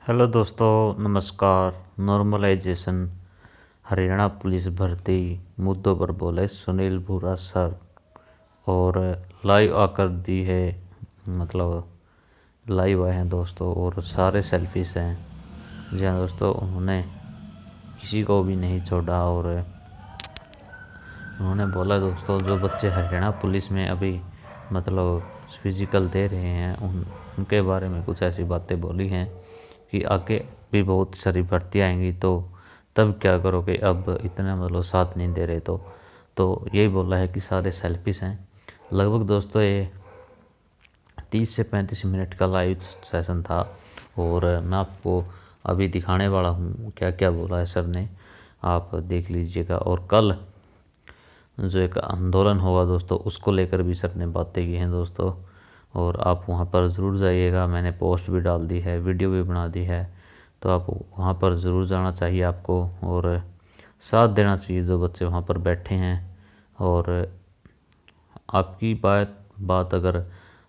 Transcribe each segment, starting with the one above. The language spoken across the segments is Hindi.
हेलो दोस्तों, नमस्कार। नॉर्मलाइजेशन हरियाणा पुलिस भर्ती मुद्दों पर बोले सुनील भूरा सर। और लाइव आकर दी है, मतलब लाइव आए हैं दोस्तों, और सारे सेल्फीज हैं। जी हाँ दोस्तों, उन्होंने किसी को भी नहीं छोड़ा। और उन्होंने बोला दोस्तों, जो बच्चे हरियाणा पुलिस में अभी मतलब फिजिकल दे रहे हैं उनके बारे में कुछ ऐसी बातें बोली हैं कि आगे भी बहुत सारी भर्तियाँ आएंगी, तो तब क्या करोगे, अब इतना मतलब साथ नहीं दे रहे। तो यही बोला है कि सारे सेल्फिश हैं। लगभग दोस्तों ये 30 से 35 मिनट का लाइव सेशन था, और मैं आपको अभी दिखाने वाला हूँ क्या क्या बोला है सर ने, आप देख लीजिएगा। और कल जो एक आंदोलन होगा दोस्तों, उसको लेकर भी सर ने बातें की हैं दोस्तों, और आप वहाँ पर ज़रूर जाइएगा। मैंने पोस्ट भी डाल दी है, वीडियो भी बना दी है, तो आप वहाँ पर ज़रूर जाना चाहिए आपको, और साथ देना चाहिए जो बच्चे वहाँ पर बैठे हैं। और आपकी बात अगर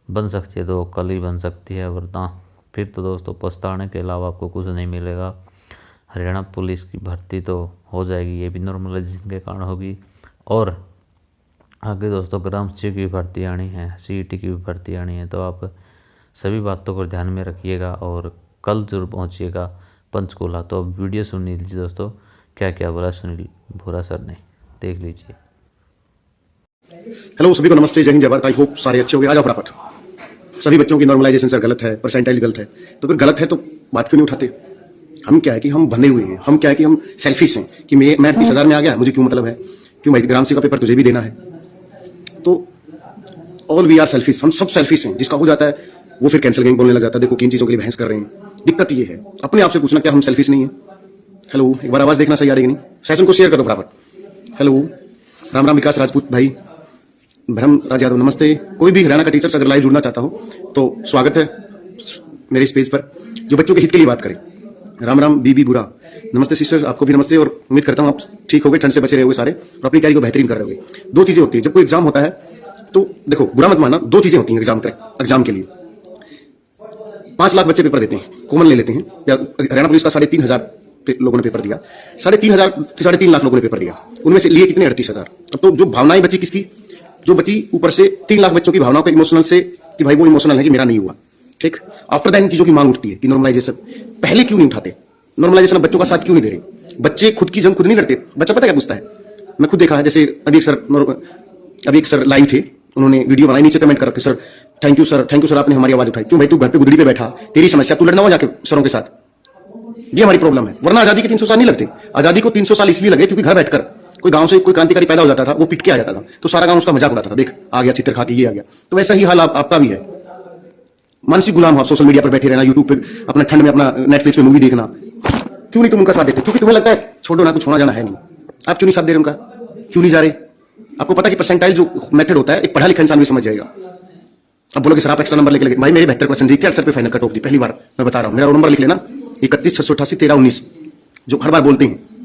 बन सकती है तो कल ही बन सकती है, वरना फिर तो दोस्तों पछताने के अलावा आपको कुछ नहीं मिलेगा। हरियाणा पुलिस की भर्ती तो हो जाएगी, ये भी नॉर्मलाइजेशन के कारण होगी। और आगे दोस्तों ग्राम सचिव की भर्ती आनी है, सीईटी की भी भर्ती आनी है, तो आप सभी बातों को ध्यान में रखिएगा और कल जरूर पहुंचिएगा पंचकूला। तो अब वीडियो सुन लीजिए दोस्तों, क्या क्या बोला सुनील भूरा सर ने, देख लीजिए। हेलो सभी को नमस्ते, जय हिंद जय भारत। आई होप सारे अच्छे हो गए। आ जाओ फटाफट। सभी बच्चों की नॉर्मलाइजेशन सर गलत है, परसेंटाइल गलत है, तो फिर गलत है तो बात क्यों नहीं उठाते? हम क्या है कि हम बंधे हुए हैं, हम क्या है कि हम सेल्फिश हैं कि मैं 30,000 में आ गया, मुझे क्यों मतलब है, क्यों भाई ग्राम सेवक का पेपर तुझे भी देना है। तो ऑल वी आर सेल्फिश, हम सब सेल्फिश हैं। जिसका हो जाता है वो फिर कैंसिल गेम बोलने लग जाता है। देखो किन चीजों के लिए बहस कर रहे हैं। दिक्कत ये है, अपने आप से पूछना क्या हम सेल्फिश नहीं है? हेलो, एक बार आवाज देखना सही आ रही है नहीं? सेशन को शेयर कर दो फटाफट। हेलो, राम राम विकास राजपूत भाई, ब्रह्म राज यादव नमस्ते। कोई भी हरियाणा का टीचर अगर लाइव जुड़ना चाहता हो तो स्वागत है मेरे इस पेज पर, जो बच्चों के हित के लिए बात करे। राम राम बीबी बुरा नमस्ते सिस्टर, आपको भी नमस्ते। और उम्मीद करता हूँ आप ठीक हो गए, ठंड से बचे रहोगे सारे, और अपनी तैयारी को बेहतरीन कर रहे होगे। दो चीजें होती है जब कोई एग्जाम होता है, तो देखो बुरा मत मानना, दो चीजें होती हैं एग्जाम के लिए। 5 लाख बच्चे पेपर देते हैं, कॉमन ले लेते हैं, या हरियाणा पुलिस का 3,500 लोगों ने पेपर दिया, 3.5 लाख लोगों ने पेपर दिया, उनमें से लिए कितने? 38,000। अब तो जो भावनाएं बची किसकी? जो बची ऊपर से 3 लाख बच्चों की भावनाओं पे इमोशनल से, कि भाई वो इमोशनल है कि मेरा नहीं हुआ। ठीक, आफ्टर दैट इन चीजों की मांग उठती है कि नॉर्मलाइजेशन पहले क्यों नहीं उठाते, नॉर्मलाइजेशन बच्चों का साथ क्यों नहीं दे रहे? बच्चे खुद की जंग खुद नहीं लड़ते। बच्चा पता क्या पूछता है, मैं खुद देखा है। जैसे अभी एक सर लाइव थे, उन्होंने वीडियो बनाई, नीचे कमेंट करके सर थैंक यू सर आपने हमारी आवाज उठाई। क्यों भाई, तू घर पे गुदड़ी पे बैठा, तेरी समस्या, तू लड़ना हो जाके सरों के साथ। ये हमारी प्रॉब्लम है। वरना आजादी के 300 साल नहीं लगते। आजादी को 300 साल इसलिए लगे क्योंकि घर बैठकर कोई गांव से कोई क्रांतिकारी पैदा हो जाता था, वो पिट के आ जाता था, तो सारा गांव उसका मजाक उड़ाता था, देख आ गया चित्र खा के, ये आ गया। तो वैसा ही हाल आपका भी है। मानसिक गुलाम हो आप, सोशल मीडिया पर बैठे रहना, यूट्यूब पे अपना ठंड में अपना नेटफ्लिक्स में मूवी देखना। क्यों नहीं तुम उनका साथ देते? क्योंकि तुम्हें लगता है छोड़ो ना, कुछ होना जाना है नहीं। आप क्यों नहीं साथ दे रहे उनका? क्यों नहीं जा रहे? आपको पता है कि परसेंटाइल जो मेथड होता है, एक पढ़ा लिखा इंसान भी समझ जाएगा। अब बोलोगे सर आप एक्स्ट्रा नंबर लेके लगे, भाई मेरे 72 क्वेश्चन जीते, 8 पे फाइनल कट ऑफ दी। पहली बार मैं बता रहा हूं, मेरा रोल नंबर लिख लेना 31,688,13,19, जो हर बार बोलते हैं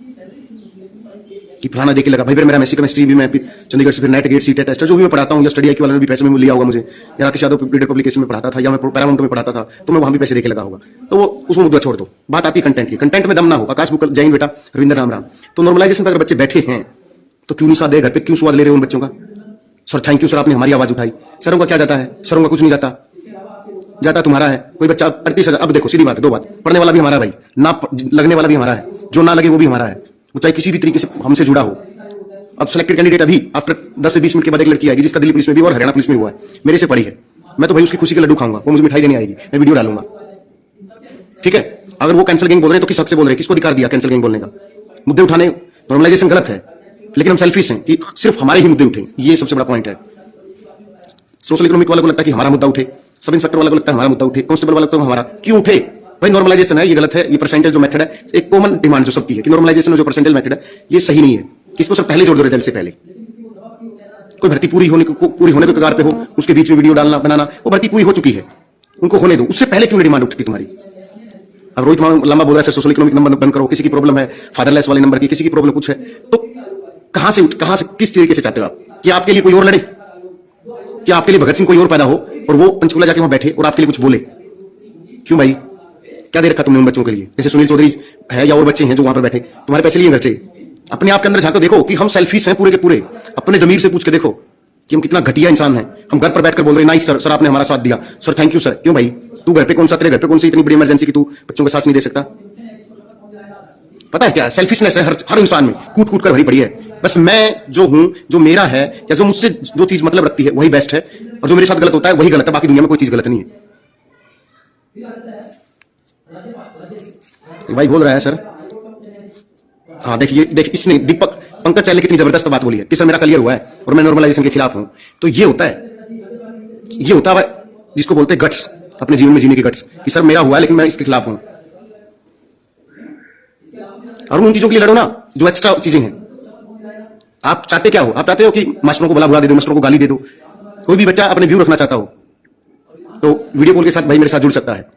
कि फलाना देके लगा। भाई फिर मेरा एमएससी केमिस्ट्री भी मैं चंडीगढ़ से फिर नेट गेट सीटेट टेस्ट जो भी मैं पढ़ाता हूँ, या स्टडी आई वाले ने भी पैसे में लिया होगा मुझे, या राकेश यादव रीडर पब्लिकेशन में पढ़ाता था, या मैं पैरामाउंट में पढ़ाता था, तो मैं वहां भी पैसे देके लगा होगा। तो वो उसमें मुद्दा छोड़ दो, बात आती है कंटेंट की। कंटेंट में दम ना हो। आकाश बुकल, जय हिंद बेटा, रविंद्र राम राम। तो नॉर्मलाइजेशन पर अगर बच्चे बैठे हैं तो क्यों नहीं साथ दे? घर पे क्यों स्वाद ले रहे हो उन बच्चों का? सर थैंक यू सर आपने हमारी आवाज उठाई। सरों का क्या जाता है? सरों का कुछ नहीं जाता तुम्हारा है। कोई बच्चा 38,000, अब देखो सीधी बात है, दो बात, पढ़ने वाला भी हमारा भाई, ना लगने वाला भी हमारा है, जो ना लगे वो भी हमारा है, वो चाहे किसी भी तरीके से हमसे जुड़ा हो। अब सिलेक्टेड कैंडिडेट अभी आफ्टर 10 से 20 मिनट के बाद एक लड़की आएगी जिसका दिल्ली पुलिस में भी और हरियाणा पुलिस में हुआ है, मेरे से पढ़ी है। मैं तो भाई उसकी खुशी के लड्डू खाऊंगा, वो मुझे मिठाई देने आएगी, मैं वीडियो डालूंगा। ठीक है, अगर वो कैंसिल गैंग बोल रहे हैं तो किस हक से बोल रहे हैं? किसको अधिकार दिया कैंसिल गैंग बोलने का? मुद्दे उठाने, नॉर्मलाइजेशन गलत है, लेकिन हम सेल्फिश हैं कि सिर्फ हमारे ही मुद्दे उठे, ये सबसे बड़ा पॉइंट है। सोशल इकोनॉमिक वाला को लगता है कि हमारा मुद्दा उठे, सब इंस्पेक्टर वाला को लगता है हमारा मुद्दा उठे, कांस्टेबल वाला तो हमारा क्यों उठे? भाई नॉर्मलाइजेशन है, ये गलत है। ये परसेंटेज जो मेथड है, एक कॉमन डिमांड जो सबकी है कि नॉर्मलाइजेशन जो परसेंटेज मेथड है, ये सही नहीं है। किसको सर पहले जोड़ दो, रिजल्ट से पहले। कोई भर्ती पूरी होने के कगार पे हो, उसके बीच में वीडियो डालना बनाना, वो भर्ती पूरी हो चुकी है, उनको होने दो। उससे पहले क्यों डिमांड उठती तुम्हारी? अब रोहित लंबा बोल रहा है सोशल इकोनॉमिक नंबर बंद करो, किसी की प्रॉब्लम है फादरलेस वाले नंबर की, किसी की प्रॉब्लम कुछ है, तो कहां से किस तरीके से चाहते हो आप कि आपके लिए कोई और लड़े, कि आपके लिए भगत सिंह कोई और पैदा हो और वो पंचकूला जाके वहां बैठे और आपके लिए कुछ बोले? क्यों भाई? क्या दे रखा तुमने उन बच्चों के लिए? जैसे सुनील चौधरी है या और बच्चे हैं जो वहां पर बैठे, तुम्हारे पैसे लिए घर से। अपने आप के अंदर झांको, देखो कि हम सेल्फिश हैं पूरे के पूरे। अपने जमीर से पूछ के देखो कि हम कितना घटिया इंसान हैं। हम घर पर बैठकर बोल रहे हैं नाइस सर, सर आपने हमारा साथ दिया, सर थैंक यू सर। क्यों भाई, तू घर पे कौन सा, तेरे घर पे कौन सी इतनी बड़ी इमरजेंसी कि तू बच्चों का साथ नहीं दे सकता? पता है क्या सेल्फिशनेस है हर इंसान में, कूट कूट कर भरी पड़ी है। बस मैं जो हूं, जो मेरा है, या जो मुझसे जो चीज मतलब रखती है वही बेस्ट है, और जो मेरे साथ गलत होता है वही गलत है। बाकी दुनिया में कोई चीज गलत नहीं है। भाई बोल रहा है सर, हाँ देखिए, देख इसने दीपक पंकज चाय ने कितनी जबरदस्त बात बोली है कि सर मेरा क्लियर हुआ है और मैं नॉर्मलाइजेशन के खिलाफ हूं। तो ये होता है जिसको बोलते हैं गट्स, अपने जीवन में जीने की गट्स, कि सर मेरा हुआ है लेकिन मैं इसके खिलाफ हूं। और उन चीजों के लिए लड़ो ना जो एक्स्ट्रा चीजें हैं। आप चाहते क्या हो? आप चाहते हो कि मास्टरों को बुला दे दो, मास्टरों को गाली दे दो। कोई भी बच्चा अपने व्यू रखना चाहता हो तो वीडियो कॉल के साथ भाई मेरे साथ जुड़ सकता है।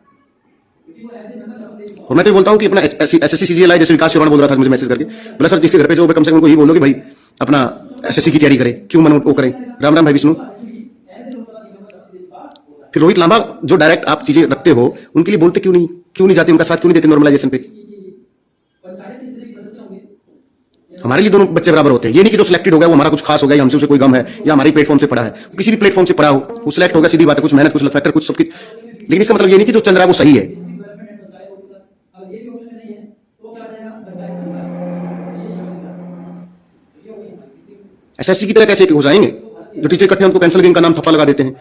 और मैं तो बोलता हूं कि अपना एसएससी सीजीएल जैसे विकास चौहान बोल रहा था मुझे मैसेज करके, बोला सर जिसके घर पे जो कम से कम उनको यही बोलो कि भाई अपना एसएससी की तैयारी करे, क्यों मन वो करे। राम राम भाई विष्णु। फिर रोहित लांबा जो डायरेक्ट आप चीजें रखते हो उनके लिए बोलते क्यों नहीं जाते, उनका साथ क्यों नहीं देते नॉर्मलाइजेशन पे? हमारे लिए दोनों बच्चे बराबर होते हैं। ये नहीं कि जो सिलेक्टेड हो गया वो हमारा कुछ खास हो गया या हमसे उसे कोई गम है या हमारी प्लेटफॉर्म से पढ़ा है। किसी भी प्लेटफॉर्म से पढ़ा हो वो सिलेक्ट हो गया, सीधी बात है, कुछ मेहनत, कुछ फैक्टर, कुछ सब कुछ। लेकिन इसका मतलब ये नहीं कि जो चल रहा है वो सही है। एसएससी की तरह कैसे हो जाएंगे? जो टीचर इकट्ठे हैं उनको कैंसिल गैंग का नाम थप्पा लगा देते हैं।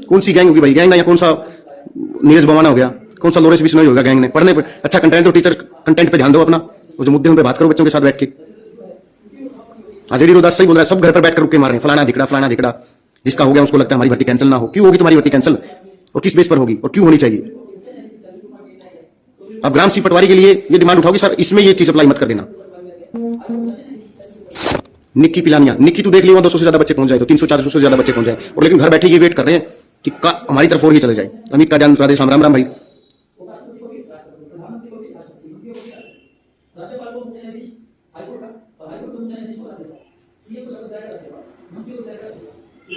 कौन सी गैंग होगी भाई? गैंग ना, या कौन सा नीरज बवाना हो गया, कौन सा लोरेंस बिश्नोई होगा गैंग ने? पढ़ने पर अच्छा कंटेंट, तो टीचर कंटेंट पे ध्यान दो अपना, और जो मुद्दे उन पे बात करो बच्चों के साथ बैठ के। आजेडी रोदास सही बोल रहा है, सब घर पर बैठकर रुके मार रहे हैं, फलाना धिकड़ा। जिसका हो गया उसको लगता है हमारी भर्ती कैंसिल ना हो। क्यों होगी तुम्हारी भर्ती कैंसिल, और किस बेस पर होगी, और क्यों होनी चाहिए? अब ग्राम सिंह पटवारी के लिए ये डिमांड उठाओगी सर इसमें ये चीज अप्लाई मत कर देना। निक्की पिलानिया, निक्की तू देख लियो 200 से ज्यादा बच्चे पहुंच जाए, तो 300-400 से ज्यादा बच्चे पहुंच जाए, और लेकिन घर बैठे ये वेट कर रहे हैं कि हमारी तरफ और ही चले जाए। अमित का जान राधे श्याम, राम राम भाई।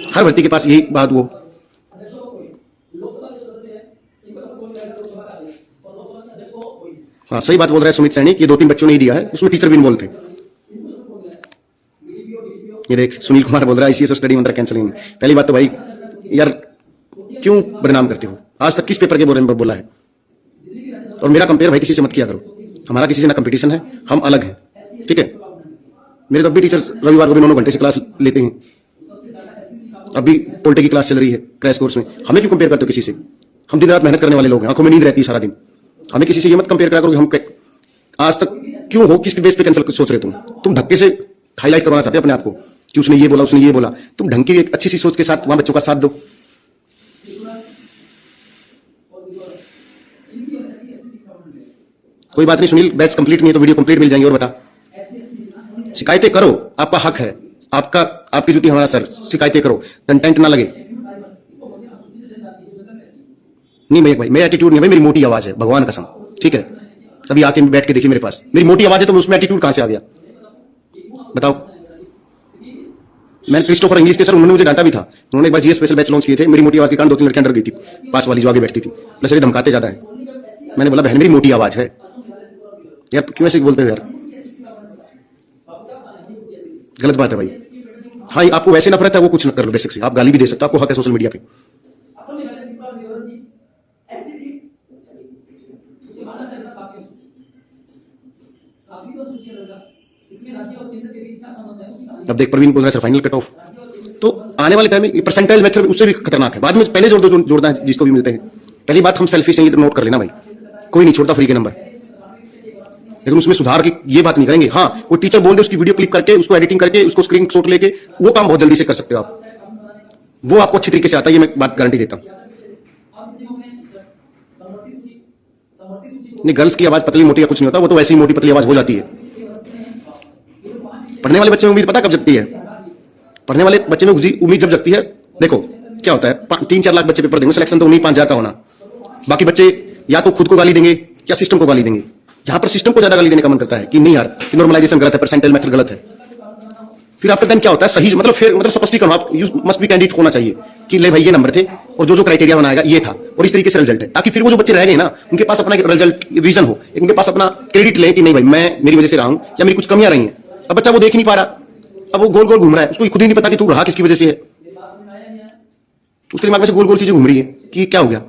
हर भर्ती के पास यही बात, वो हाँ सही बात बोल रहा है सुमित सैनी कि 2-3 बच्चों ने ही दिया है, उसमें टीचर भी इन्वॉल्व थे। ये देख सुनील कुमार बोल रहा है ICS स्टडी अंडर कैंसलिंग। पहली बात तो भाई यार क्यों बदनाम करते हो? आज तक किस पेपर के बारे में बोला है? और मेरा कंपेयर भाई किसी से मत किया करो। हमारा किसी से ना कंपटीशन है, हम अलग हैं, ठीक है? मेरे तो अभी टीचर्स रविवार को भी 9 घंटे से क्लास लेते हैं। अभी पोल्टे की क्लास चल रही है क्रैश कोर्स में। हमें क्यों कंपेयर करते हो किसी से? हम दिन रात मेहनत करने वाले लोग हैं, आंखों में नींद रहती है सारा दिन। हमें किसी से ये मत कंपेयर करा करो कि हम आज तक क्यों हो, किस बेस पे कैंसिल सोच रहे तुम धक्के से हाईलाइट करवाना चाहते हो अपने आप को कि उसने ये बोला, उसने ये बोला। तुम ढंग की एक अच्छी सी सोच के साथ वहां बच्चों का साथ दो। कोई बात नहीं सुनील, बैच कंप्लीट नहीं है तो वीडियो कंप्लीट मिल जाएंगे। और बता, शिकायतें करो, आपका हक है, आपकी ड्यूटी हमारा सर, शिकायतें करो, कंटेंट ना लगे। नहीं भाई मेरा एटीट्यूड नहीं भाई, मेरी मोटी आवाज है, भगवान कसम, ठीक है? कभी आके बैठ के देखिए मेरे पास, मेरी मोटी आवाज है तो उसमें एटीट्यूड कहां से आ गया बताओ? मैं क्रिस्टोफर इंग्लिश के सर, उन्होंने मुझे डांटा भी था। उन्होंने एक बार जीएस स्पेशल बैच लॉन्च किए थे, मेरी मोटी आवाज के कारण 2-3 लड़कियां डर गई थी, पास वाली जो आगे बैठती थी, प्लस ये धमकाते ज्यादा है। मैंने बोला बहन मेरी मोटी आवाज है यार, क्यों ऐसे बोलते हो यार? गलत बात है भाई। हाँ आपको वैसे नफरत है वो कुछ न कर लो, बेसिक से आप गाली भी दे सकते हो, आपको हक है सोशल मीडिया पे। अब देख प्रवीण बोल रहा है सर फाइनल कट ऑफ, तो आने वाले टाइम में परसेंटाइल मेथड उससे भी खतरनाक है। बाद में पहले जोड़ना है जिसको भी मिलते हैं। पहली बात हम सेल्फिश हैं ये तो नोट कर लेना भाई, कोई नहीं छोड़ता फ्री के नंबर, लेकिन उसमें सुधार की ये बात नहीं करेंगे। हाँ कोई टीचर बोल दे उसकी वीडियो क्लिक करके, उसको एडिटिंग करके, उसको स्क्रीनशॉट लेके, वो काम बहुत जल्दी से कर सकते हो आप, वो आपको अच्छी तरीके से आता है, ये मैं बात गारंटी देता हूं। नहीं गर्ल्स की आवाज पतली मोटी या कुछ नहीं होता, वो तो वैसे ही मोटी पतली आवाज हो जाती है। पढ़ने वाले बच्चे में उम्मीद पता कब जगती है? पढ़ने वाले बच्चे में उम्मीद जब जगती है, देखो क्या होता है, 3-4 लाख बच्चे पेपर देंगे, सिलेक्शन तो उन्हीं 5,000 का होना। बाकी बच्चे या तो खुद को गाली देंगे या सिस्टम को गाली देंगे। यहां पर सिस्टम को ज्यादा गाली देने का मन करता है कि नहीं यार नॉर्मलाइजेशन गलत है, परसेंटाइल मेथड गलत है। फिर आफ्टर देन क्या होता है सही, मतलब फिर मतलब स्पष्टीकरण, आप यू मस्ट बी कैंडिडेट होना चाहिए कि ले भाई ये नंबर थे और जो जो क्राइटेरिया बनाएगा ये था और इस तरीके से रिजल्ट है, ताकि फिर वो जो बच्चे रह गए ना उनके पास अपना रिजल्ट रीजन हो, उनके पास अपना क्रेडिट ले कि नहीं भाई मैं मेरी वजह से रहा हूं या मेरी कुछ कमियां रही हैं। अब बच्चा वो देख नहीं पा रहा, अब वो गोल गोल घूम रहा है, उसको खुद ही नहीं पता कि तू रहा किसकी वजह से है, उसके दिमाग में से गोल गोल चीजें घूम रही है कि क्या हो गया।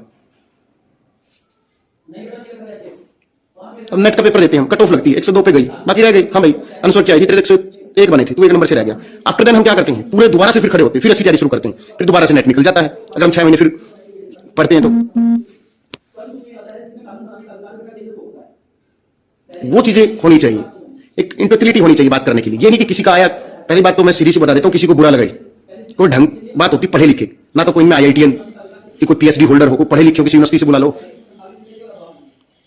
अब नेट का पेपर देते हैं हम, कट ऑफ लगती है 102 पे गई, बाकी रह गई, हाँ भाई अनुस्वर क्या है तेरे 101 बने थे, तू 1 नंबर से रह गया। आफ्टर देन हम क्या करते हैं, पूरे दोबारा से फिर खड़े होते हैं, फिर अच्छी तैयारी शुरू करते हैं, फिर दोबारा से नेट निकल जाता है। अगर हम 6 महीने फिर पढ़ते हैं तो वो चीजें होनी चाहिए, एक इंटेलेक्चुअलिटी होनी चाहिए बात करने के लिए। ये नहीं कि किसी का आया, पहली बात तो मैं सीधी सी बता देता हूं, किसी को बुरा लगाई कोई ढंग बात होती पढ़े लिखे ना, तो कोई में IITN कि कोई PhD होल्डर हो, कोई पढ़े लिखे हो, किसी यूनिवर्सिटी से बुला लो।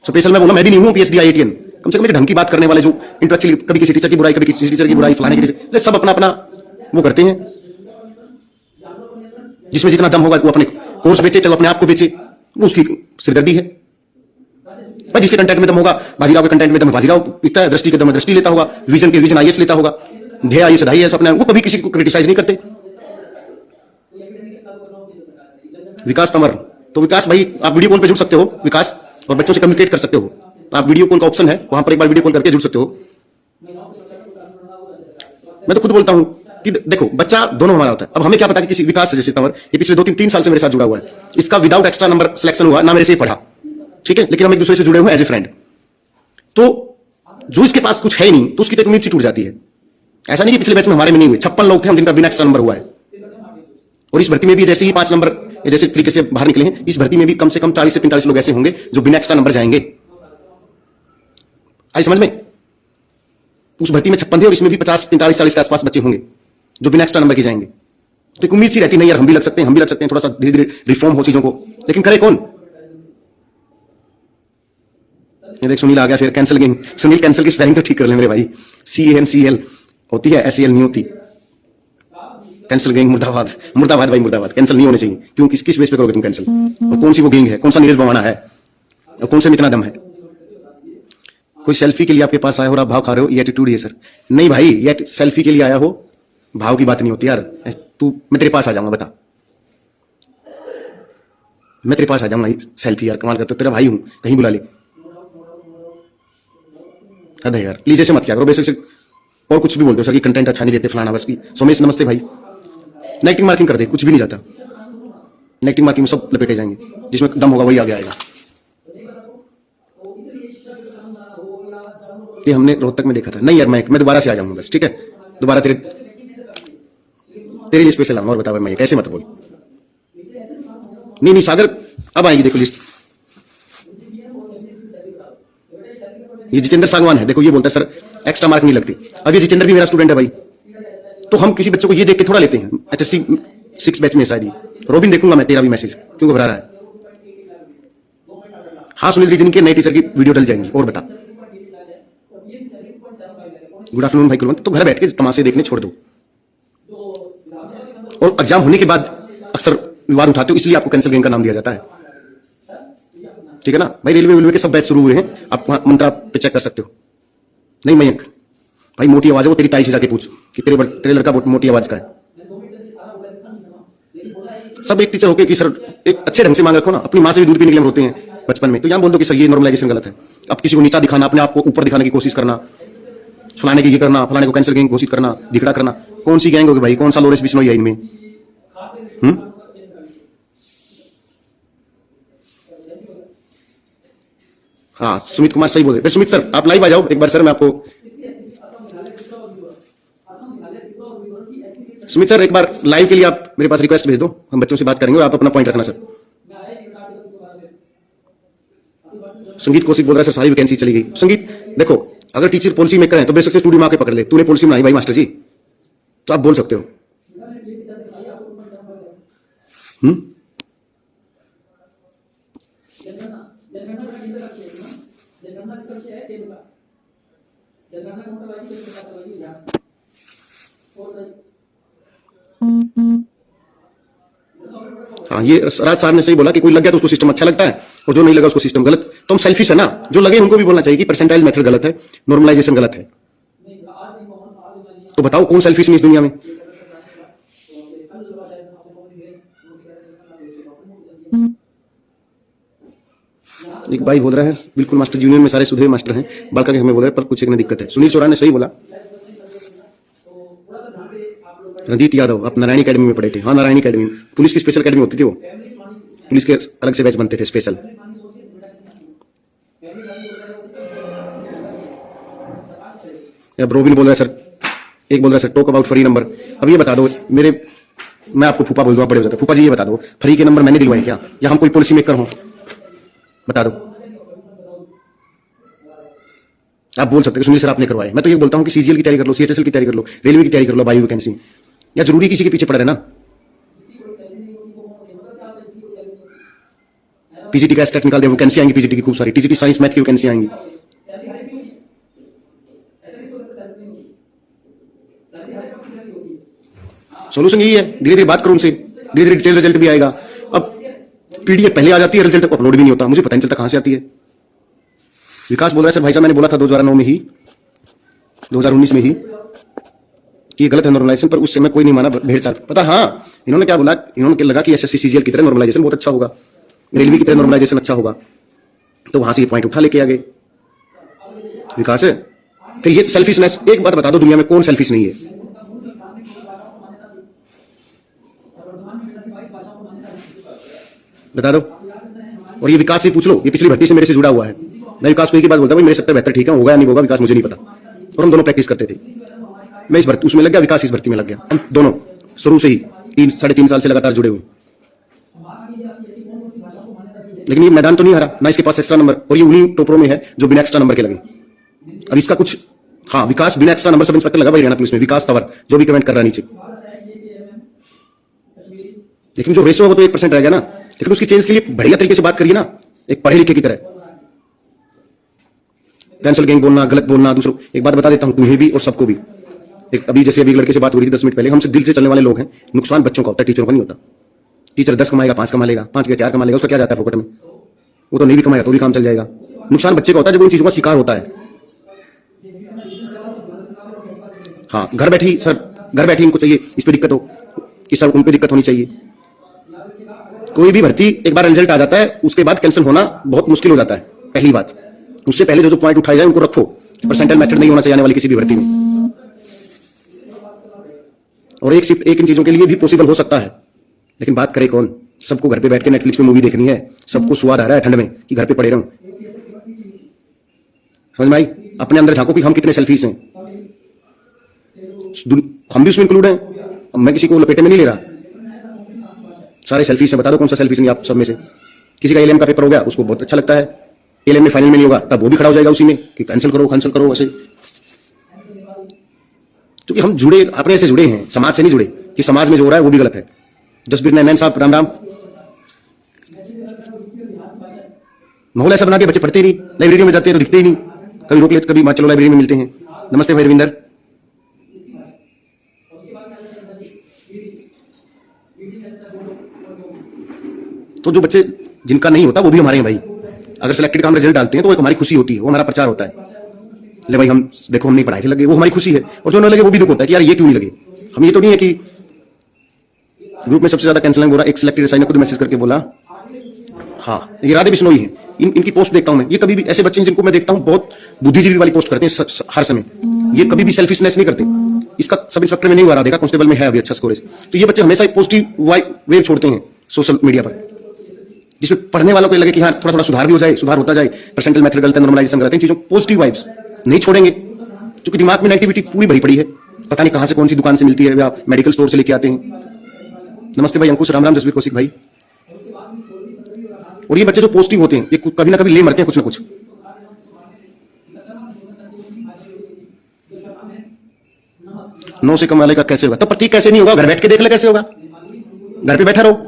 स्पेशल मैं बोला मैं भी नहीं हूं PhD IITN, कम से कम एक ढंग की बात करने वाले जो इंटेलेक्चुअली कभी किसी टीचर की बुराई, कभी किसी टीचर की बुराई, फलाने की, सब अपना अपना वो करते हैं, जिसमें जितना दम होगा वो अपने कोर्स बेचे, चाहे अपने आप को बेचे, वो उसकी सिरदर्दी है। भाई जिसके कंटेंट में दम होगा, बाजीराव के कंटेंट में दम बाजीराव पीता है, दृष्टि के दम में दृष्टि लेता होगा, विजन के विजन IAS लेता होगा, ध्येय IAS IAS अपने, वो कभी किसी को क्रिटिसाइज नहीं करते। विकास तंवर, तो विकास भाई आप वीडियो कॉल पे जुड़ सकते हो विकास, और बच्चों से कम्युनिकेट कर सकते हो, आप वीडियो कॉल का ऑप्शन है वहां पर एक बार वीडियो कॉल करके जुड़ सकते हो। मैं तो खुद बोलता हूं कि देखो बच्चा दोनों हमारा होता है। अब हमें क्या पता कि किसी विकास जैसे तंवर ये पिछले 2-3 साल से मेरे साथ जुड़ा हुआ है, इसका विदाउट एक्स्ट्रा नंबर सिलेक्शन हुआ ना, मेरे से पढ़ा, ठीक है, लेकिन हम एक दूसरे से जुड़े हुए एज ए फ्रेंड। तो जो इसके पास कुछ है ही नहीं तो उसकी तो उम्मीद सी टूट जाती है। ऐसा नहीं कि पिछले बैच में हमारे में नहीं हुए, 56 लोग थे हम जिनका बिना एक्स्ट्रा नंबर हुआ है, और इस भर्ती में भी जैसे ही 5 नंबर जैसे तरीके से बाहर निकले हैं, इस भर्ती में भी कम से कम 40 से 45 लोग ऐसे होंगे जो बिना एक्स्ट्रा नंबर जाएंगे। आई समझ में? उस भर्ती में 56 थे और इसमें भी 50, 45, 40 के आसपास बच्चे होंगे जो बिना एक्स्ट्रा नंबर के जाएंगे। तो एक उम्मीद सी रहती नहीं यार हम भी लग सकते हैं, हम भी लग सकते हैं, थोड़ा सा धीरे धीरे रिफॉर्म हो चीजों को, लेकिन करे कौन? ये देख सुनील आ गया फिर, कैंसिल गेम। सुनील कैंसिल की स्पेलिंग तो ठीक कर ले मेरे भाई, CANCL होती है, SAL नहीं होती। कैंसिल गैंग मुर्दाबाद, मुर्दाबाद भाई मुर्दाबाद, कैंसिल नहीं होने चाहिए। क्यों, किस बेस पे करोगे तुम कैंसिल? और कौन सी वो गैंग है, कौन सा नीरज बवाना है, और कौन से में इतना दम है? कोई सेल्फी के लिए आपके पास आया हो और आप भाव खा रहे हो, ये एटीट्यूड है सर? नहीं भाई, ये सेल्फी के लिए आया हो, भाव की बात नहीं होती यार। तू, मैं तेरे पास आ जाऊंगा, बता, मैं तेरे पास आ जाऊंगा, सेल्फी यार कमाल करते हो, तेरा भाई हूं, कहीं बुला ले। अरे यार प्लीज ऐसे मत किया करो, बेसिक से और कुछ भी बोलते हो सर कि कंटेंट अच्छा नहीं देते फलाना, बस की सोमेश नमस्ते भाई, नेगेटिव मार्किंग कर दे, कुछ भी नहीं जाता। नेगेटिव मार्किंग में सब लपेटे जाएंगे, जिसमें दम होगा वही आगे आएगा। ये हमने रोहतक में देखा था। नहीं यार मैं दोबारा से आ जाऊंगा बस, ठीक है, दोबारा तेरे लिए स्पेशल आऊंगा। और बता भाई मैं कैसे, मत बोल। नहीं सागर अब आएगी, देखो लिस्ट। ये जितेंद्र सागवान है, देखो ये बोलता है सर एक्स्ट्रा मार्क नहीं लगती। अब ये जितेंद्र भी मेरा स्टूडेंट है भाई, तो हम किसी बच्चों को ये देख के थोड़ा लेते हैं। HSC 6 बैच में शायद ही। रोबिन देखूंगा मैं तेरा भी मैसेज, क्यों घबरा रहा है? हाँ सुनील रीजनिंग के नए टीचर की वीडियो डल जाएंगी। और बता, गुड आफ्टरनून भाई कुलवंत। तो घर बैठ के तमाशे देखने छोड़ दो, और एग्जाम होने के बाद अक्सर विवाद उठाते हो, इसलिए आपको कैंसिल गैंग का नाम दिया जाता है, ठीक है ना भाई। रेलवे के सब बैच शुरू हुए हैं, आप वहां मंत्रा पे चेक कर सकते हो। नहीं मयंक भाई, मोटी आवाज है वो, तेरी ताई से जाके पूछ कि तेरे लड़का मोटी आवाज का है। सब एक टीचर होके कि सर एक अच्छे ढंग से मांग रखो ना, अपनी मां से भी दूध पीने के लिए होते हैं बचपन में, तो यहां बोल दो कि सर ये नॉर्मलाइजेशन गलत है। अब किसी को नीचा दिखाना, अपने आप को ऊपर दिखाने की कोशिश करना, फलाने की ये करना, फलाने को कैंसिल गैंग घोषित करना, दिखड़ा करना, कौन सी गैंग होगी भाई? कौन सा लोरेंस बिश्नोई है इनमें? हाँ सुमित कुमार सही बोल रहे। सुमित सर आप लाइव आ जाओ एक बार सर, मैं आपको सुमित सर एक बार लाइव के लिए आप मेरे पास रिक्वेस्ट भेज दो, हम बच्चों से बात करेंगे और आप अपना पॉइंट रखना सर। संगीत कौशिक बोल रहा है सर सारी वैकेंसी चली गई। संगीत देखो, अगर टीचर पॉलिसी मेकर है तो बेशक से स्टूडियो में आके पकड़ ले, तूने पॉलिसी बनाई भाई मास्टर जी, तो आप बोल सकते हो। हाँ ये राज साहब ने सही बोला कि कोई लग गया तो उसको सिस्टम अच्छा लगता है और जो नहीं लगा उसको सिस्टम गलत। तो हम सेल्फिश है ना, जो लगे उनको भी बोलना चाहिए कि परसेंटाइल मेथड गलत है, नॉर्मलाइजेशन गलत है। तो बताओ कौन सेल्फिश नहीं इस दुनिया में? एक भाई बोल रहा है बिल्कुल मास्टर जी, यूनियन में सारे सुधे मास्टर हैं, बालका के हमें बोल रहे हैं पर कुछ एक में दिक्कत है। सुनील चौरान ने सही बोला। रंजीत यादव, आप नारायणी अकेडमी में पढ़े थे? हाँ, नारायणी अकेडमी, पुलिस की स्पेशल अकेडमी होती थी, वो पुलिस के अलग से बैच बनते थे स्पेशल। अब रोबिन बोल रहा है सर, एक बोल रहा है sir talk about free number. अब ये बता दो मेरे, मैं आपको फूफा बोल दूं, आप बड़े हो जाते, फूफा जी ये बता दो फ्री के नंबर मैंने दिलवाए क्या, या हम कोई पॉलिसी मेकर हूं? बता दो। आप बोल सकते हैं सुनील सर आपने करवाए, मैं तो ये बोलता हूं कि सीजीएल की तैयारी कर लो, सीएचएसएल की तैयारी कर लो, रेलवे की तैयारी कर लो, बायो वैकेंसी, या जरूरी किसी के पीछे पड़ रहे ना? पीजीटी का स्टेट निकाल दे, वैकेंसी आएंगी पीजीटी की खूब सारी, टीजीटी साइंस मैथ की वैकेंसी आएंगी। सोल्यूशन यही है, धीरे धीरे बात करो उनसे, धीरे धीरे डिटेल रिजल्ट भी आएगा। अब पीडीएफ पहले आ जाती है, रिजल्ट अपलोड भी नहीं होता, मुझे पता नहीं चलता कहां से आती है। विकास बोल रहा है सर भाई साहब मैंने बोला था 2009 में ही, 2019 में ही कि ये गलत है नॉर्मलाइजेशन, पर उस समय कोई नहीं माना, भेड़चाल। पता हाँ इन्होंने क्या बोला, इन्होंने लगा कि एसएससी सीजीएल की तरह नॉर्मलाइजेशन बहुत अच्छा होगा, रेलवे की तरह नॉर्मलाइजेशन अच्छा होगा, तो वहां से ये पॉइंट उठा लेके आ गए। विकास है फिर ये सेल्फिशनेस। एक बात बता दो दुनिया में कौन सेल्फिश नहीं है? बता दो। और ये विकास से पूछ लो, ये पिछली भर्ती से मेरे से जुड़ा हुआ है। मैं विकास को एक ही बात बोलता हूँ, मेरे 70-72 ठीक है, होगा या नहीं होगा विकास मुझे नहीं पता, और हम दोनों प्रैक्टिस करते थे। मैं इस भर्ती उसमें लग गया, विकास इस भर्ती में लग गया, हम दोनों शुरू से ही 3-3.5 साल से लगातार जुड़े हुए। लेकिन ये मैदान तो नहीं हारा ना, इसके पास एक्स्ट्रा नंबर, और ये उन्हीं टोपरों में है जो बिना एक्स्ट्रा नंबर के लगे। अब इसका कुछ, हाँ विकास बिना एक्स्ट्रा नंबर सब इंस्पेक्टर लगा भाई हरियाणा पुलिस में, विकास तंवर जो भी कमेंट कर रहा नीचे। लेकिन जो रेशो है वो तो 1% रह गया ना, लेकिन उसकी चेंज के लिए बढ़िया तरीके से बात करिए ना, एक पढ़े लिखे की तरह। कैंसल गैंग बोलना, गलत बोलना दूसरों। एक बात बता देता हूं तुम्हें भी और सबको भी, एक अभी जैसे अभी लड़के से बात हो रही थी 10 मिनट पहले, हमसे दिल से चलने वाले लोग हैं, नुकसान बच्चों का होता है, टीचरों का नहीं होता। टीचर 10 कमाएगा 5 कमा लेगा, 5 के 4 कमा लेगा, उसका क्या जाता है फोकट में, वो तो नहीं भी कमाएगा तो भी काम चल जाएगा। नुकसान बच्चे का होता है जब उन चीजों का शिकार होता है। हाँ घर बैठी सर, घर बैठी इनको चाहिए इस पे दिक्कत हो, इस सर उन पे दिक्कत होनी चाहिए। कोई भी भर्ती एक बार रिजल्ट आ जाता है उसके बाद कैंसिल होना बहुत मुश्किल हो जाता है, पहली बात। उससे पहले जो पॉइंट उठाए जाए उनको रखो, परसेंटाइल मेथड नहीं होना चाहिए आने वाली किसी भी भर्ती में। और एक इन चीजों के लिए भी पॉसिबल हो सकता है, लेकिन बात करे कौन? सबको घर पे बैठ के नेटफ्लिक्स में मूवी देखनी है, सबको स्वाद आ रहा है ठंड में कि घर पे पड़े रहूं। समझ में आई? अपने अंदर झांको कि हम कितने सेल्फिश हैं, हम भी उसमें इंक्लूड हैं। मैं किसी को लपेटे में नहीं ले रहा, सारे सेल्फिश हैं। बता दो कौन सा सेल्फिश नहीं आप सब में से? किसी का एलएम का पेपर हो गया उसको बहुत अच्छा लगता है, एलएम में फाइनल में नहीं होगा तब वो भी खड़ा हो जाएगा उसी में कि कैंसिल करो ऐसे। क्योंकि हम जुड़े अपने से जुड़े हैं, समाज से नहीं जुड़े कि समाज में जो हो रहा है वो भी गलत है। जसबीर नैन साहब राम राम। माहौल ऐसा बना के बच्चे पढ़ते ही नहीं, लाइब्रेरी में जाते हैं तो दिखते ही नहीं, कभी रोक लेते कभी चलो लाइब्रेरी में मिलते हैं। नमस्ते भाई रविंदर। तो जो बच्चे जिनका नहीं होता वो भी हमारे हैं भाई। अगर सिलेक्टेड का हम रिजल्ट डालते हैं तो वो एक हमारी खुशी होती है, वो हमारा प्रचार होता है। ले भाई हम देखो हम नहीं पढ़ाई थे लगे, वो हमारी खुशी है। और जो न लगे वो भी दुख होता है कि यार ये क्यों नहीं लगे। हम ये तो नहीं है कि ग्रुप में सबसे ज्यादा कैंसलिंग हो रहा है, एक सिलेक्टेड एसआई ने खुद मैसेज करके बोला। हाँ ये राधे बिश्नोई है, इनकी पोस्ट देखता हूं मैं। ये कभी भी ऐसे बच्चे जिनको मैं देखता हूँ बहुत बुद्धिजीवी वाली पोस्ट करते हैं हर समय, ये कभी भी सेल्फिशनेस नहीं करते। इसका सब इंस्पेक्टर में नहीं हुआ, देखा कांस्टेबल में है अभी अच्छा स्कोर। तो ये बच्चे हमेशा एक पॉजिटिव वेव छोड़ते हैं सोशल मीडिया पर, जिसमें पढ़ने वालों को लगे कि हाँ थोड़ा थोड़ा सुधार भी हो जाए, सुधार होता जाए, परसेंटाइल मेथड गलत है, नॉर्मलाइजेशन गलत है, चीजों पॉजिटिव वाइब्स नहीं छोड़ेंगे क्योंकि दिमाग में नेगेटिविटी पूरी भरी पड़ी है। पता नहीं कहां से कौन सी दुकान से मिलती है, या मेडिकल स्टोर से लेके आते हैं। नमस्ते भाई अंकुश, राम राम जसबीर कौशिक भाई। और ये बच्चे जो पॉजिटिव होते हैं ये कभी ना कभी ले मरते हैं कुछ ना कुछ। नौ से कमा लेगा कैसे होगा? तो प्रतीक कैसे नहीं होगा, घर बैठ के देख ले कैसे होगा। घर पे बैठा रहो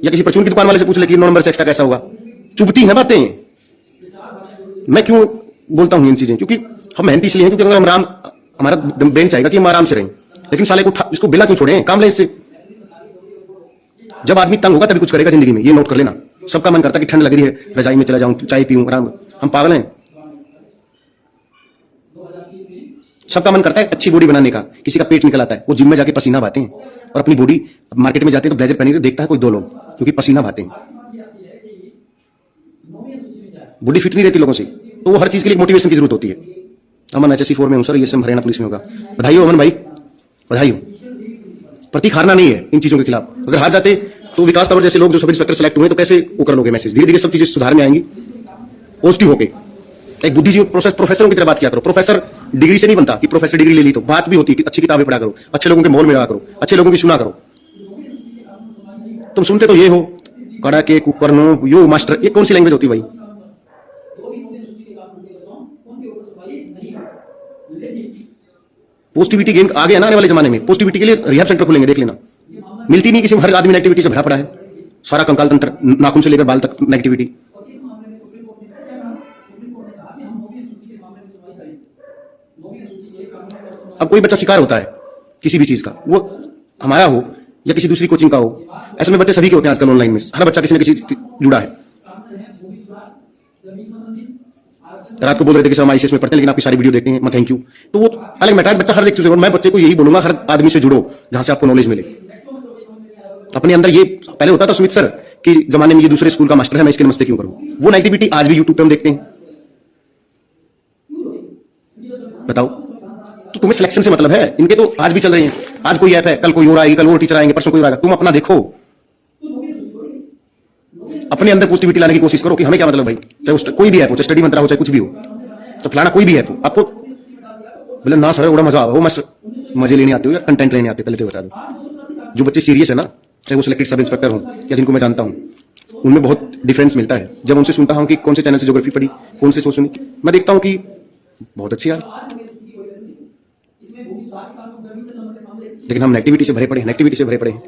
या किसी परचून की दुकान वाले से पूछ ले कि 9 नंबर से एक्स्ट्रा कैसा होगा। चुभती हैं बातें। मैं क्यों बोलता हूं इन चीजें? क्योंकि हम मेहनती इसलिए हैं क्योंकि अगर हम हमारा ब्रेन चाहेगा कि हम आराम से रहें, लेकिन साले को इसको बिला क्यों छोड़े, काम ले इससे। जब आदमी तंग होगा तभी कुछ करेगा जिंदगी में, ये नोट कर लेना। सबका मन करता है कि ठंड लग रही है रजाई में चला जाऊं, चाय पीऊं आराम। हम पागल हैं। सबका मन करता है अच्छी बॉडी बनाने का, किसी का पेट निकल आता है, वो जिम में जाके पसीना बहाते हैं और अपनी बॉडी मार्केट में जाते हैं तो ब्लेजर पहने देखता है कोई 2 लोग, क्योंकि पसीना बहाते हैं। बॉडी फिट नहीं रहती लोगों से, तो वो हर चीज के लिए मोटिवेशन की जरूरत होती है। अमन HSC 4 में हूं सर, ये सब हरियाणा पुलिस में होगा। बधाई हो अमन भाई, बधाई हो। प्रतीक हारना नहीं है इन चीजों के खिलाफ। अगर हार जाते तो विकास तंवर जैसे लोग जो सब इंस्पेक्टर सेलेक्ट हुए तो कैसे वो कर लोगे मैसेज। धीरे धीरे सब चीजें सुधार में आएंगी, पॉजिटिव होके। एक बुद्धिजीवी प्रोफेसरों की तरह बात किया करो। प्रोफेसर डिग्री से नहीं बनता कि प्रोफेसर डिग्री ले ली तो बात भी होती है कि अच्छी किताबें पढ़ा करो, अच्छे लोगों के मोल में रहा करो, अच्छे लोगों की सुना करो। तुम सुनते तो ये हो कड़ा के कुकरनो यो मास्टर, ये कौन सी लैंग्वेज होती है भाई? पॉजिटिविटी गेम आ गया ना आने वाले जमाने में। पॉजिटिविटी के लिए रिहैब सेंटर खुलेंगे, देख लेना। मिलती नहीं किसी, हर आदमी नेगेटिविटी से भरा पड़ा है, सारा कंकाल तंत्र नाखून से लेकर बाल तक नेगेटिविटी। अब कोई बच्चा शिकार होता है किसी भी चीज का, वो हमारा हो या किसी दूसरी कोचिंग का हो, ऐसे में बच्चे सभी के होते हैं आजकल ऑनलाइन में। हर बच्चा किसी न किसी जुड़ा है। रात को बोल रहे थे कि सर हम ICS में पढ़ते हैं लेकिन आपकी सारी वीडियो देखते हैं, मैं थैंक यू। तो वो अलग मैटर है, बच्चा हर एक चीज। मैं बच्चे को यही बोलूंगा, हर आदमी से जुड़ो जहां से आपको नॉलेज मिले। अपने अंदर ये पहले होता था सुमित सर कि जमाने में ये दूसरे स्कूल का मास्टर है, मैं इसके नमस्ते क्यों करूं। वो नेगेटिविटी आज भी यूट्यूब पे हम देखते हैं। बताओ, तो तुम्हें सिलेक्शन से मतलब है? इनके तो आज भी चल रहे हैं। आज कोई ऐप है, कल कोई और आएगी, कल और टीचर आएंगे, परसों कोई और आएगा। तुम अपना देखो, अपने अंदर पॉजिटिविटी लाने की कोशिश करो कि हमें क्या मतलब भाई, चाहे कोई भी ऐप हो, चाहे स्टडी मंत्रा हो, चाहे कुछ भी हो, तो फलाना कोई भी ऐप हो, आपको बोले ना सर बड़ा मजा आओ, मास्टर मजे लेने आते हो या कंटेंट लेने आते हो? पहले तो बता दो। जो बच्चे सीरियस है ना, चाहे वो सिलेक्टेड सब इंस्पेक्टर हो या जिनको मैं जानता हूं, उनमें बहुत डिफरेंस मिलता है। जब उनसे सुनता हूं कि कौन से चैनल से ज्योग्राफी पढ़ी, कौन से सुनी, मैं देखता हूं कि बहुत अच्छी यार, लेकिन हम नेगेटिविटी से भरे पड़े हैं।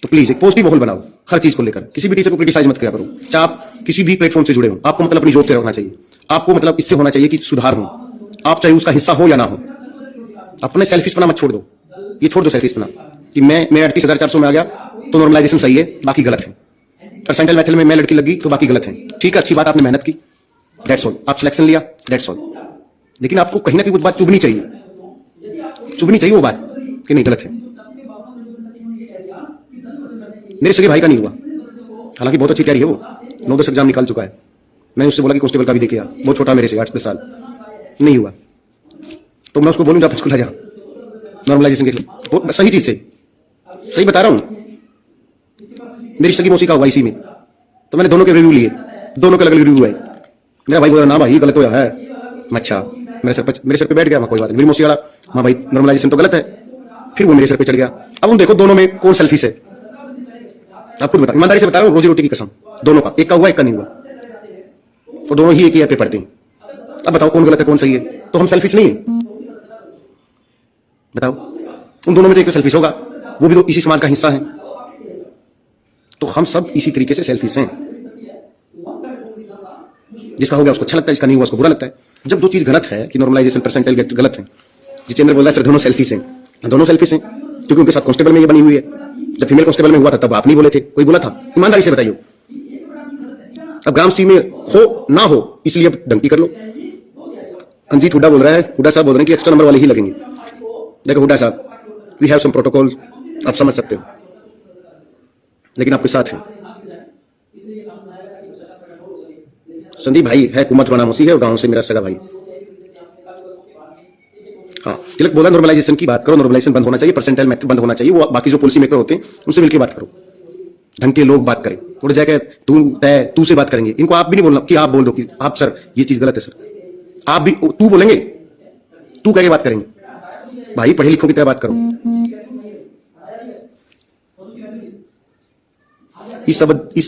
तो प्लीज एक पॉजिटिव माहौल बनाओ हर चीज को लेकर। किसी भी टीचर को क्रिटिसाइज मत किया करो, चाहे आप किसी भी प्लेटफॉर्म से जुड़े हो। आपको मतलब अपनी जॉब से रखना चाहिए, आपको मतलब इससे होना चाहिए कि सुधार हो, आप चाहे उसका हिस्सा हो या ना हो। अपने सेल्फिशपना मत छोड़ दो, ये छोड़ दो सेल्फिशपना कि मैं 38,400 में आ गया तो नॉर्मलाइजेशन सही है, बाकी गलत है। परसेंटाइल मेथड में मैं लड़की लगी तो बाकी गलत है। ठीक है, अच्छी बात, आपने मेहनत की, दैट्स ऑल। आप सिलेक्शन लिया, दैट्स ऑल। लेकिन आपको कहीं ना कहीं वो बात चुभनी चाहिए वो बात कि नहीं गलत है। मेरे सगे भाई का नहीं हुआ, हालांकि बहुत अच्छी तैयारी है वो, 9-10 एग्जाम निकाल चुका है। मैंने उससे बोला कि कांस्टेबल का भी देखिए, बहुत छोटा मेरे से 8-10 साल, नहीं हुआ। तो मैं उसको बोलूं जा स्कूल आ जा, नॉर्मलाइजेशन के लिए सही चीज से, सही बता रहा हूं। मेरी सगी मौसी का हुआ इसी में, तो मैंने दोनों के रिव्यू लिए, दोनों के अलग अलग रिव्यू है। मेरा भाई बोल रहा ना भाई गलत होया है, अच्छा मेरे सर पे बैठ गया, मैं कोई बात नहीं। मेरी मौसी वाला हाँ भाई नॉर्मलाइजेशन तो गलत है, फिर वो मेरे सर पे चढ़ गया। अब उन देखो दोनों में कौन सेल्फिश है, आप खुद बताओ। ईमानदारी से बता रहा हूँ, रोजी रोटी की कसम, दोनों का, एक का हुआ एक का नहीं हुआ, तो दोनों ही एक ही ऐप पे पढ़ते हैं। अब बताओ कौन गलत है कौन सही है? तो हम सेल्फिश नहीं है, बताओ। उन दोनों में तो एक तो सेल्फिश होगा, वो भी तो इसी समाज का हिस्सा है, तो हम सब इसी तरीके से सेल्फिश हैं। जिसका हो गया उसको अच्छा लगता है, जिसका नहीं हुआ उसको बुरा लगता है। जब दो चीज गलत है कि नॉर्मलाइजेशन परसेंटाइल गलत है, जितेंद्र बोल रहा है सर दोनों सेल्फिश हैं, दोनों सेल्फिश हैं क्योंकि उनके साथ कांस्टेबल में ये बनी हुई है। जब फीमेल कांस्टेबल में हुआ था तब आप नहीं बोले थे, कोई बोला था? ईमानदारी से बताइए। अब ग्राम सी में हो ना हो इसलिए अब डंकी कर लो। अंजीत हुड्डा बोल रहा है, हुड्डा साहब बोल रहे हैं कि एक्स्ट्रा नंबर वाले ही लगेंगे। देखो हुड्डा साहब, वी हैव सम प्रोटोकॉल, आप समझ सकते हो, लेकिन आपके साथ हैं। संदीप भाई है, कुमत रानामोसी है और गांव से मेरा सगा भाई। हाँ, तिलक बोला नॉर्मलाइजेशन की बात करो, नॉर्मलाइजेशन बंद होना चाहिए, परसेंटाइल मेथड बंद होना चाहिए। वो बाकी जो पॉलिसी मेकर होते हैं उनसे मिलकर बात करो, ढंग के लोग बात करें। उड़ जाकर तू से बात करेंगे, इनको आप भी नहीं बोलना कि आप बोल दो कि आप सर ये चीज गलत है सर, आप भी तू बोलेंगे, तू कह के बात करेंगे। भाई पढ़े लिखों की तरह बात करो। इस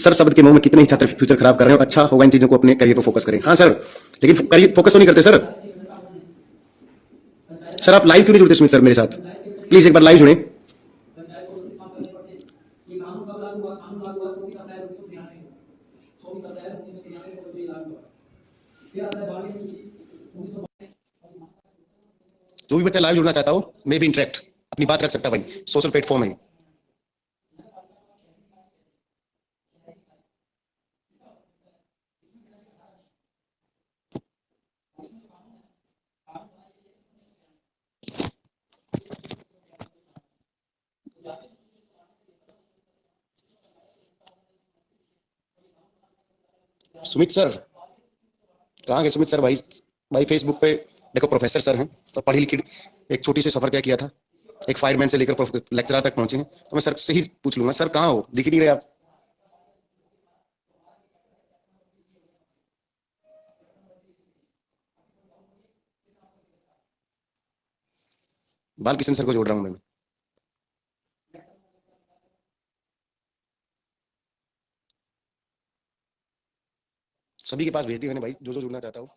सर शब्द के मुंह में कितने ही छात्र फ्यूचर खराब कर रहे हैं। अच्छा होगा इन चीजों को अपने करियर पर फोकस करें। हाँ सर, लेकिन करियर फोकस तो नहीं करते सर। सर आप लाइव क्यों नहीं जुड़ते सुमित सर मेरे साथ? प्लीज एक बार लाइव जुड़े। जो भी बच्चा लाइव जुड़ना चाहता हो, मे भी इंटरेक्ट अपनी बात रख सकता है भाई, सोशल प्लेटफॉर्म है। सुमित सर कहाँ गए? सुमित सर भाई, भाई फेसबुक पे देखो प्रोफेसर सर हैं, तो पढ़ी लिखी एक छोटी सी सफर तय किया था, एक फायरमैन से लेकर लेक्चरर तक पहुंचे हैं, तो मैं सर से ही पूछ लूंगा, सर कहाँ हो, दिख ही नहीं रहे आप। बालकिशन सर को जोड़ रहा हूं मैं। सभी के पास भेज दिया मैंने भाई, जो जो जुड़ना चाहता हो।